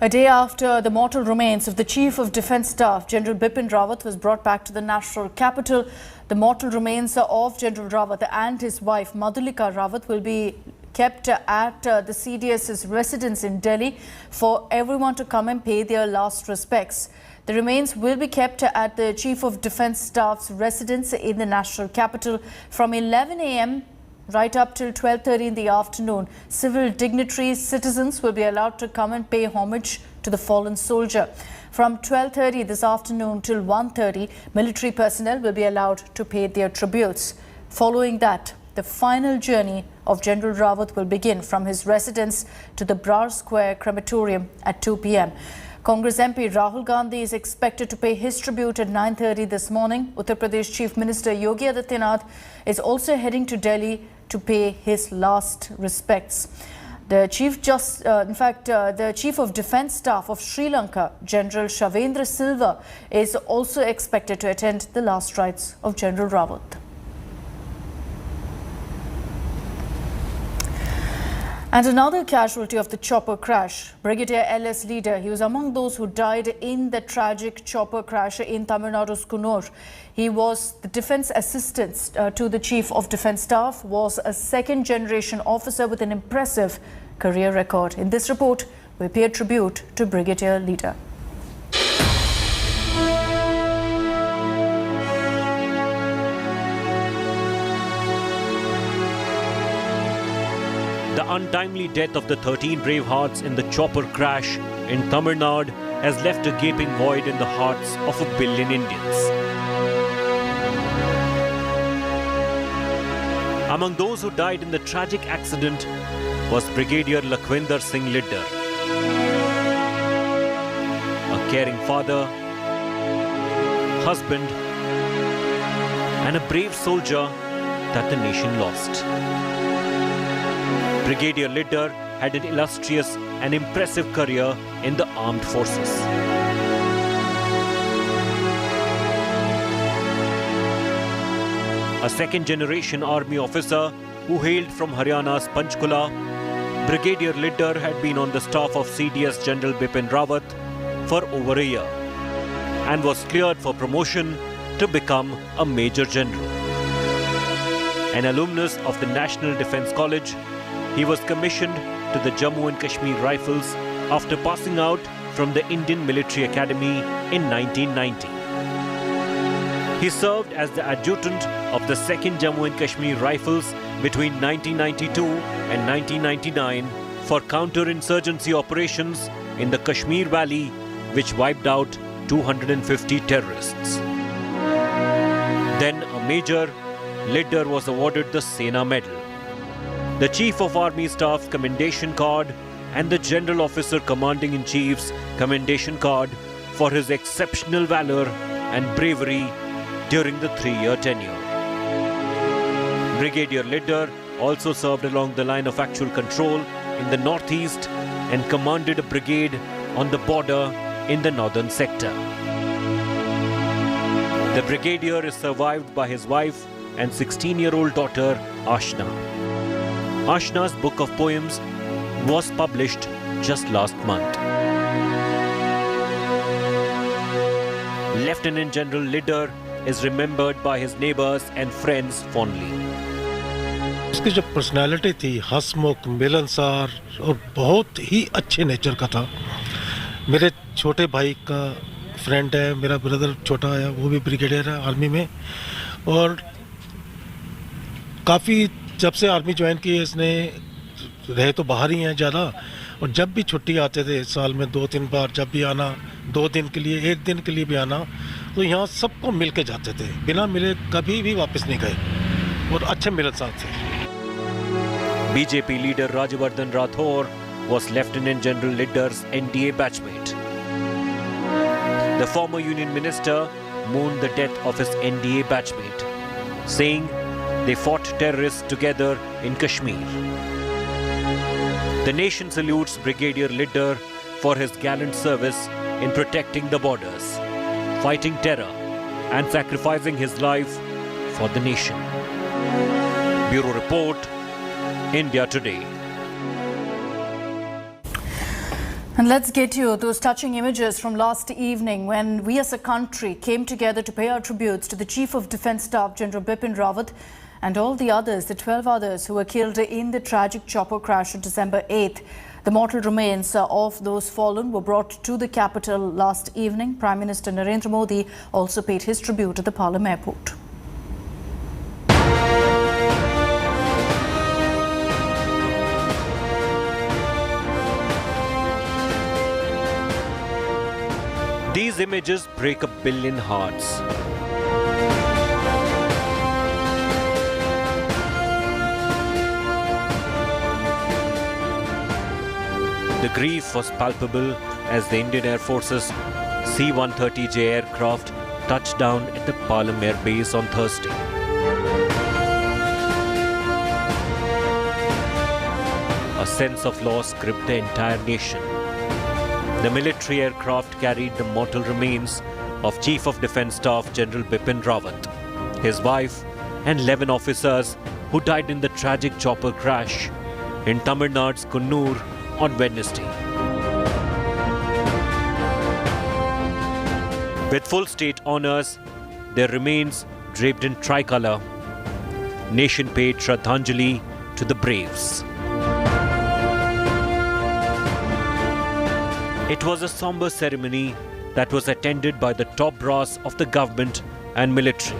A day after the mortal remains of the Chief of Defence Staff, General Bipin Rawat, was brought back to the national capital, the mortal remains of General Rawat and his wife Madhulika Rawat will be kept at the CDS's residence in Delhi for everyone to come and pay their last respects. The remains will be kept at the Chief of Defence Staff's residence in the national capital from 11 a.m. right up till 12:30 in the afternoon. Civil dignitaries, citizens will be allowed to come and pay homage to the fallen soldier. From 12:30 this afternoon till 1:30, military personnel will be allowed to pay their tributes. Following that, the final journey of General Rawat will begin from his residence to the Brar Square crematorium at 2 p.m. Congress MP Rahul Gandhi is expected to pay his tribute at 9:30 this morning. Uttar Pradesh Chief Minister Yogi Adityanath is also heading to Delhi to pay his last respects. The Chief of Defence Staff of Sri Lanka, General Shavendra Silva, is also expected to attend the last rites of General Rawat. And another casualty of the chopper crash, Brigadier LS leader, he was among those who died in the tragic chopper crash in Tamil Nadu's Coonoor. He was the defence assistant to the Chief of Defence Staff, was a second-generation officer with an impressive career record. In this report, we pay tribute to Brigadier leader. The untimely death of the 13 brave hearts in the chopper crash in Tamil Nadu has left a gaping void in the hearts of 1 billion Indians. Among those who died in the tragic accident was Brigadier Lakhwinder Singh Liddar, a caring father, husband, and a brave soldier that the nation lost. Brigadier Liddar had an illustrious and impressive career in the armed forces. A second-generation army officer who hailed from Haryana's Panchkula, Brigadier Liddar had been on the staff of CDS General Bipin Rawat for over a year and was cleared for promotion to become a Major General. An alumnus of the National Defence College, he was commissioned to the Jammu and Kashmir Rifles after passing out from the Indian Military Academy in 1990. He served as the adjutant of the 2nd Jammu and Kashmir Rifles between 1992 and 1999 for counter-insurgency operations in the Kashmir Valley, which wiped out 250 terrorists. Then a Major, Liddar was awarded the Sena Medal, the Chief of Army Staff Commendation Card and the General Officer Commanding-in-Chief's Commendation Card for his exceptional valor and bravery during the 3-year tenure. Brigadier Liddar also served along the line of actual control in the northeast and commanded a brigade on the border in the northern sector. The Brigadier is survived by his wife and 16-year-old daughter Ashna. Ashna's book of poems was published just last month. Lieutenant General Liddar is remembered by his neighbors and friends fondly. उसकी जो personality थी, हंसमुख, मिलनसार और बहुत ही अच्छे nature का था। मेरे छोटे भाई का फ्रेंड है, मेरा ब्रदर छोटा है, वो भी ब्रिगेडियर है आर्मी में, और काफ़ी जब से आर्मी ज्वाइन की इसने, रहे तो बाहर ही हैं ज़्यादा, और जब भी छुट्टी आते थे साल में 2-3 बार, जब भी आना 2 दिन के लिए, 1 दिन के लिए भी आना, तो यहाँ सबको मिल के जाते थे, बिना मिले कभी भी वापस नहीं गए और अच्छे मिलनसार थे। BJP leader Rajyavardhan Rathore was Lieutenant General Liddar's NDA batchmate. The former Union Minister mourned the death of his NDA batchmate, saying they fought terrorists together in Kashmir. The nation salutes Brigadier Liddar for his gallant service in protecting the borders, fighting terror and sacrificing his life for the nation. Bureau Report, India Today. And let's get you those touching images from last evening when we as a country came together to pay our tributes to the Chief of Defence Staff, General Bipin Rawat, and all the others, the 12 others who were killed in the tragic chopper crash on December 8th. The mortal remains of those fallen were brought to the capital last evening. Prime Minister Narendra Modi also paid his tribute at the Palam airport. These images break a billion hearts. The grief was palpable as the Indian Air Force's C-130J aircraft touched down at the Palam Air Base on Thursday. A sense of loss gripped the entire nation. The military aircraft carried the mortal remains of Chief of Defence Staff General Bipin Rawat, his wife and 11 officers who died in the tragic chopper crash in Tamil Nadu's Kunnur on Wednesday. With full state honours, their remains draped in tricolour, nation paid Shraddhanjali to the braves. It was a somber ceremony that was attended by the top brass of the government and military.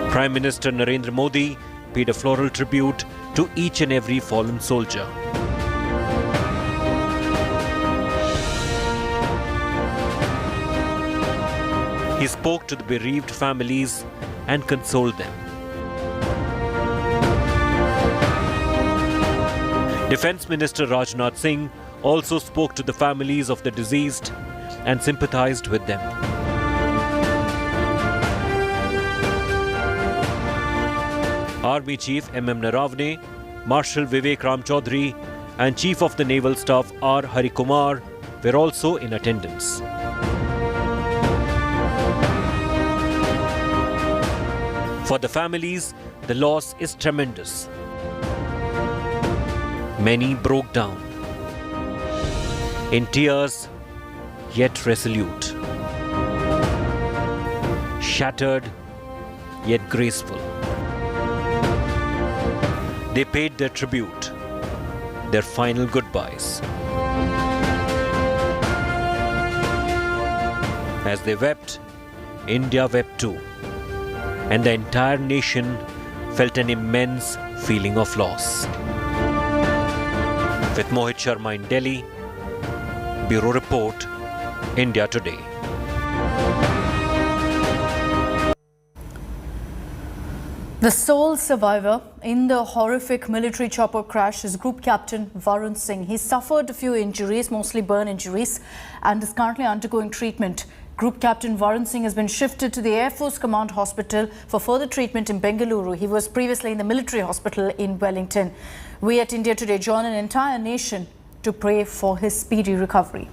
Prime Minister Narendra Modi paid a floral tribute to each and every fallen soldier. He spoke to the bereaved families and consoled them. Defence Minister Rajnath Singh also spoke to the families of the deceased and sympathised with them. Army Chief M.M. Naravane, Marshal Vivek Ram Chaudhary and Chief of the Naval Staff R. Hari Kumar were also in attendance. For the families, the loss is tremendous. Many broke down, in tears, yet resolute, shattered, yet graceful. They paid their tribute, their final goodbyes. As they wept, India wept too, and the entire nation felt an immense feeling of loss. With Mohit Sharma in Delhi, Bureau Report, India Today. The sole survivor in the horrific military chopper crash is Group Captain Varun Singh. He suffered a few injuries, mostly burn injuries, and is currently undergoing treatment. Group Captain Varun Singh has been shifted to the Air Force Command Hospital for further treatment in Bengaluru. He was previously in the military hospital in Wellington. We at India Today join an entire nation to pray for his speedy recovery.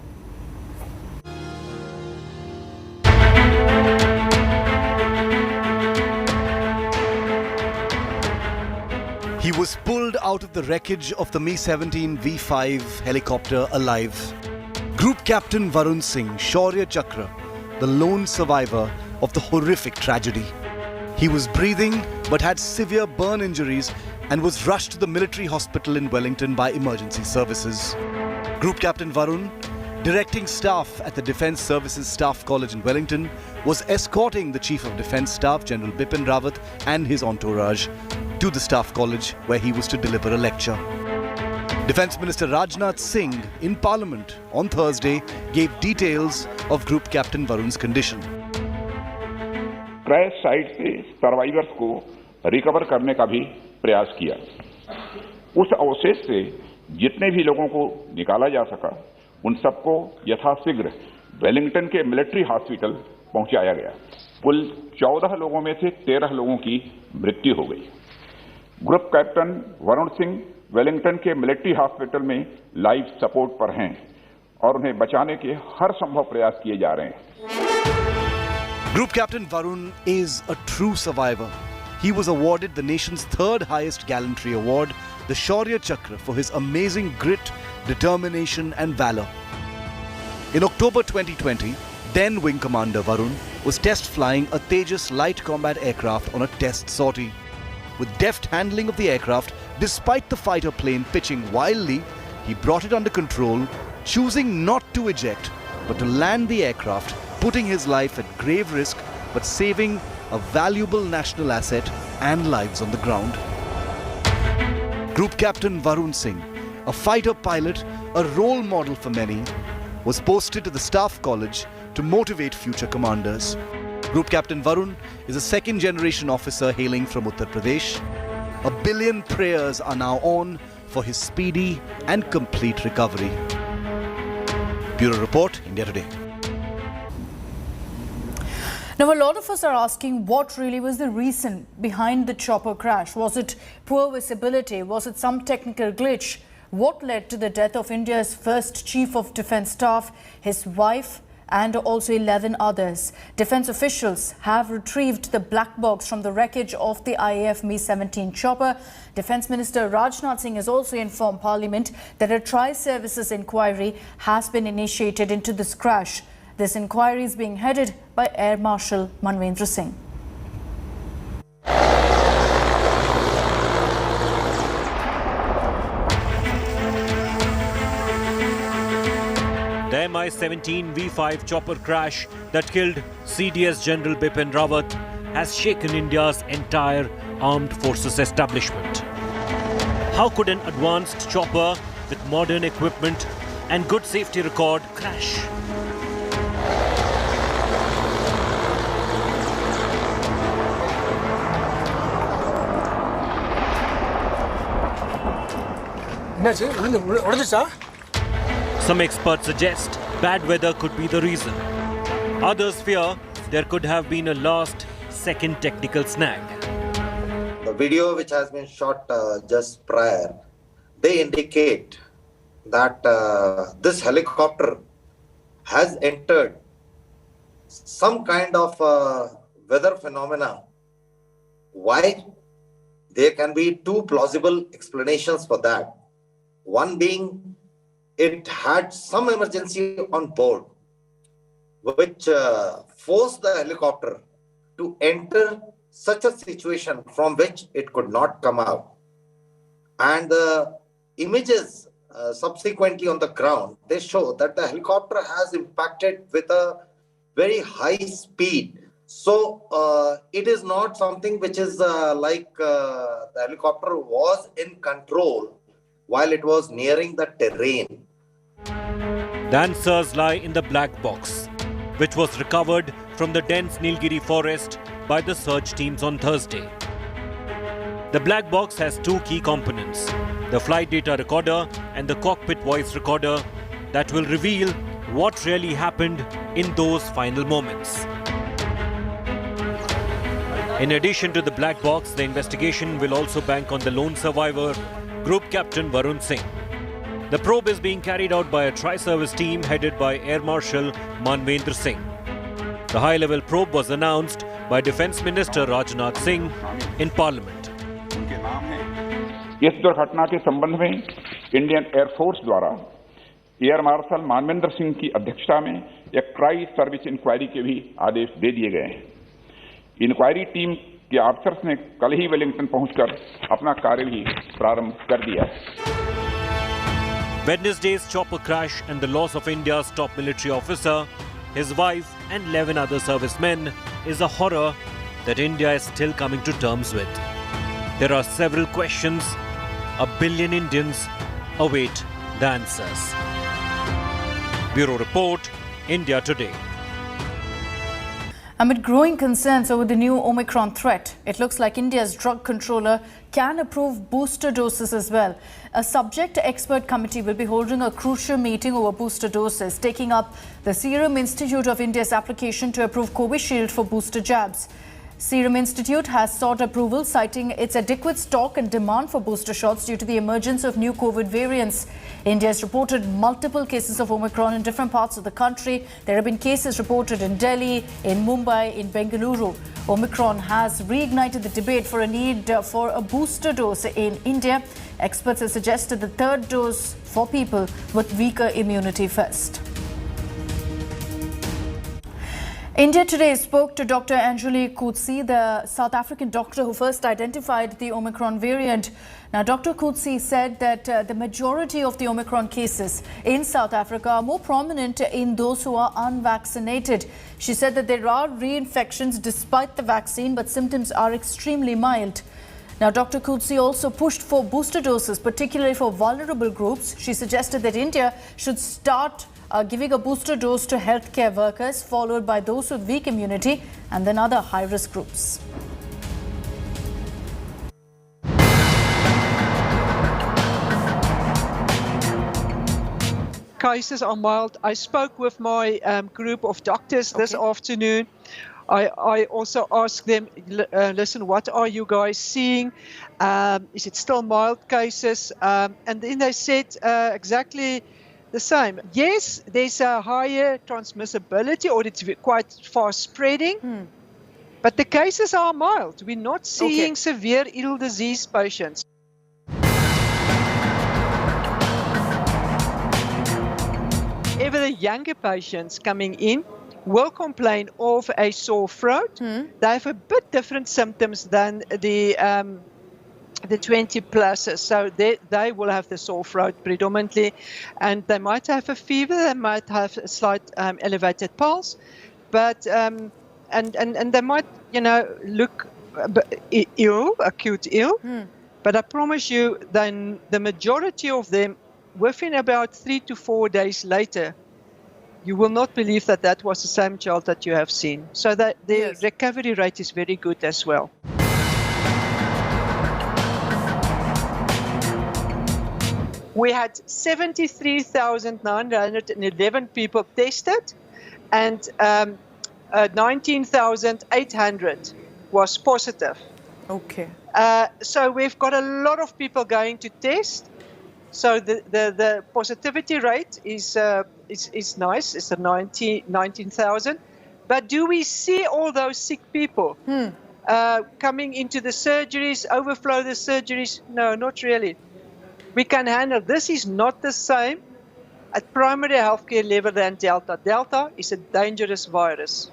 He was pulled out of the wreckage of the Mi-17 V5 helicopter alive. Group Captain Varun Singh, Shaurya Chakra, the lone survivor of the horrific tragedy. He was breathing but had severe burn injuries and was rushed to the military hospital in Wellington by emergency services. Group Captain Varun, directing staff at the Defence Services Staff College in Wellington, was escorting the Chief of Defence Staff, General Bipin Rawat, and his entourage to the Staff College, where he was to deliver a lecture. Defence Minister Rajnath Singh in Parliament on Thursday gave details of Group Captain Varun's condition. Crash site से survivors को recover करने का भी प्रयास किया। उस अवशेष से जितने भी लोगों को निकाला जा सका, उन सबको यथाशीघ्र वेलिंगटन के मिलिट्री हॉस्पिटल पहुंचाया गया। कुल 14 लोगों में से 13 लोगों की मृत्यु हो गई। Group captain Varun Singh Wellington के मिलिट्री हॉस्पिटल में लाइफ सपोर्ट पर हैं और उन्हें बचाने के हर संभव प्रयास किए जा रहे हैं। Group Captain Varun is a true survivor. He was awarded the nation's third highest gallantry award the Shaurya Chakra for his amazing grit, determination and valor. In October 2020, then Wing Commander Varun was test flying a Tejas light combat aircraft on a test sortie. With deft handling of the aircraft, despite the fighter plane pitching wildly, he brought it under control, choosing not to eject, but to land the aircraft, putting his life at grave risk, but saving a valuable national asset and lives on the ground. Group Captain Varun Singh, a fighter pilot, a role model for many, was posted to the Staff College to motivate future commanders. Group Captain Varun is a second-generation officer hailing from Uttar Pradesh. 1 billion prayers are now on for his speedy and complete recovery. Bureau Report, India Today. Now, a lot of us are asking what really was the reason behind the chopper crash. Was it poor visibility? Was it some technical glitch? What led to the death of India's first Chief of Defence Staff, his wife, and also 11 others? Defence officials have retrieved the black box from the wreckage of the IAF Mi-17 chopper. Defence Minister Rajnath Singh has also informed Parliament that a tri-services inquiry has been initiated into this crash. This inquiry is being headed by Air Marshal Manvendra Singh. The Mi-17 V5 chopper crash that killed CDS General Bipin Rawat has shaken India's entire armed forces establishment. How could an advanced chopper with modern equipment and good safety record crash? Some experts suggest bad weather could be the reason. Others fear there could have been a last-second technical snag. The video which has been shot just prior, they indicate that this helicopter has entered some kind of weather phenomena. Why? There can be two plausible explanations for that. One being, it had some emergency on board, which forced the helicopter to enter such a situation from which it could not come out. And the images subsequently on the ground, they show that the helicopter has impacted with a very high speed. So it is not something which is like the helicopter was in control while it was nearing the terrain. The answers lie in the black box, which was recovered from the dense Nilgiri forest by the search teams on Thursday. The black box has two key components, the flight data recorder and the cockpit voice recorder that will reveal what really happened in those final moments. In addition to the black box, the investigation will also bank on the lone survivor, Group Captain Varun Singh. The probe is being carried out by a tri-service team headed by Air Marshal Manvendra Singh. The high-level probe was announced by Defence Minister Rajnath Singh in Parliament. इस दुर्घटना के संबंध में Indian air force द्वारा air marshal Manvendra Singh की अध्यक्षता में एक ट्राई सर्विस इंक्वायरी के भी आदेश दे दिए गए हैं। इंक्वायरी टीम के ऑफिसर्स ने कल ही वेलिंगटन पहुंचकर अपना कार्य भी प्रारंभ कर दिया है। Wednesday's chopper crash and the loss of India's top military officer, his wife and 11 other servicemen is a horror that India is still coming to terms with. There are several questions. 1 billion Indians await the answers. Bureau Report, India Today. Amid growing concerns over the new Omicron threat, it looks like India's drug controller can approve booster doses as well. A subject expert committee will be holding a crucial meeting over booster doses, taking up the Serum Institute of India's application to approve Covishield for booster jabs. Serum Institute has sought approval, citing its adequate stock and demand for booster shots due to the emergence of new COVID variants. India has reported multiple cases of Omicron in different parts of the country. There have been cases reported in Delhi, in Mumbai, in Bengaluru. Omicron has reignited the debate for a need for a booster dose in India. Experts have suggested the third dose for people with weaker immunity first. India today spoke to Dr. Anjali Coetzee, the South African doctor who first identified the Omicron variant. Now, Dr. Coetzee said that the majority of the Omicron cases in South Africa are more prominent in those who are unvaccinated. She said that there are reinfections despite the vaccine, but symptoms are extremely mild. Now, Dr. Coetzee also pushed for booster doses, particularly for vulnerable groups. She suggested that India should start giving a booster dose to healthcare workers, followed by those with weak immunity and then other high-risk groups. Cases are mild. I spoke with my group of doctors this afternoon. I also asked them, listen, what are you guys seeing? Is it still mild cases? And then they said exactly the same. Yes, there's a higher transmissibility, or it's quite fast spreading, but the cases are mild. We're not seeing severe ill disease patients. Ever the younger patients coming in will complain of a sore throat. They have a bit different symptoms than the 20 pluses, so they will have the sore throat predominantly, and they might have a fever, they might have a slight elevated pulse, but and they might, look ill, acute ill, but I promise you, then the majority of them, within about 3 to 4 days later, you will not believe that that was the same child that you have seen. So that the recovery rate is very good as well. We had 73,911 people tested, and 19,800 was positive. Okay. So we've got a lot of people going to test. So the positivity rate is nice. It's 19,000. But do we see all those sick people coming into the surgeries, overflow the surgeries? No, not really. We can handle. This is not the same at primary healthcare level than Delta. Delta is a dangerous virus.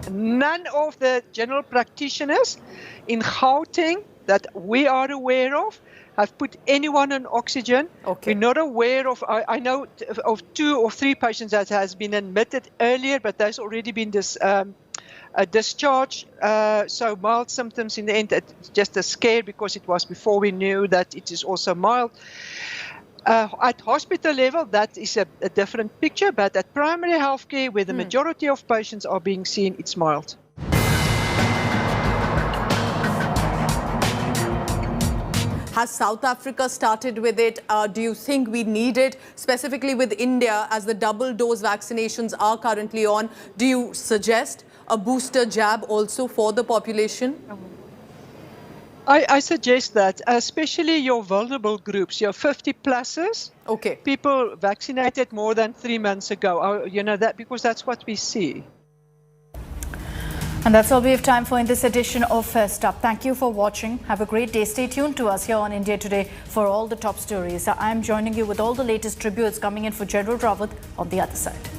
None of the general practitioners in Gauteng that we are aware of have put anyone on oxygen. We're not aware of, I know of 2 or 3 patients that has been admitted earlier, but there's already been this discharge. So mild symptoms in the end, it's just a scare because it was before we knew that it is also mild. At hospital level, that is a different picture, but at primary healthcare, where the majority of patients are being seen, it's mild. Has South Africa started with it? Do you think we need it? Specifically with India, as the double dose vaccinations are currently on, do you suggest a booster jab also for the population? I suggest that, especially your vulnerable groups, your 50 pluses, people vaccinated more than 3 months ago, that because that's what we see. And that's all we have time for in this edition of First Up. Thank you for watching. Have a great day. Stay tuned to us here on India Today for all the top stories. I'm joining you with all the latest tributes coming in for General Rawat on the other side.